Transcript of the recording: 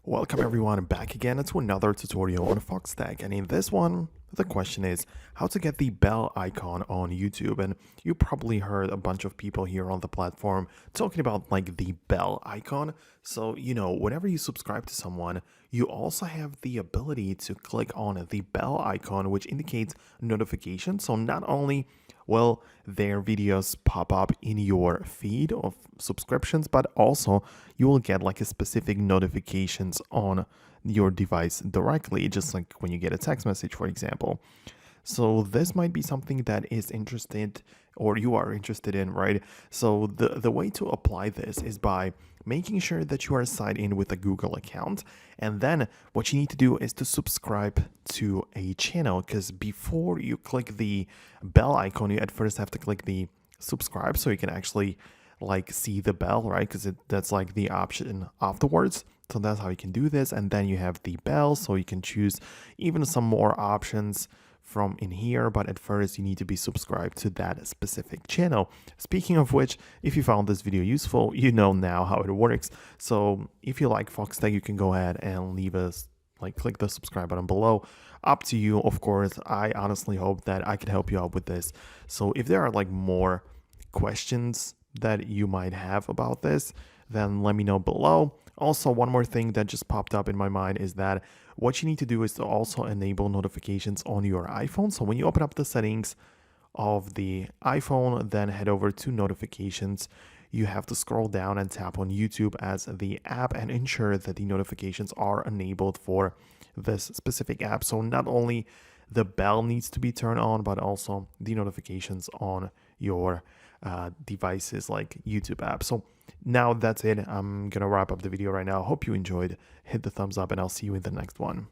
Welcome everyone back again to another tutorial on Foxtecc, and in this one the question is how to get the bell icon on YouTube. And you probably heard a bunch of people here on the platform talking about like the bell icon. So whenever you subscribe to someone, you also have the ability to click on the bell icon, which indicates notification. So not only will their videos pop up in your feed of subscriptions, but also you will get like a specific notifications on your device directly, just like when you get a text message, for example. So this might be something that is interested or you are interested in, right? So the way to apply this is by making sure that you are signed in with a Google account. And then what you need to do is to subscribe to a channel, because before you click the bell icon, you at first have to click the subscribe so you can actually like see the bell, right? Because that's like the option afterwards. So that's how you can do this. And then you have the bell, so you can choose even some more options from in here, but at first you need to be subscribed to that specific channel. Speaking of which, if you found this video useful, you know now how it works. So if you like Foxtecc, you can go ahead and leave us click the subscribe button below. Up to you, of course. I honestly hope that I can help you out with this. So if there are like more questions that you might have about this, then let me know below. Also, one more thing that just popped up in my mind is that what you need to do is to also enable notifications on your iPhone. So when you open up the settings of the iPhone, then head over to notifications. You have to scroll down and tap on YouTube as the app and ensure that the notifications are enabled for this specific app. So not only the bell needs to be turned on, but also the notifications on your devices like YouTube app. So now that's it. I'm gonna wrap up the video right now. Hope you enjoyed. Hit the thumbs up and I'll see you in the next one.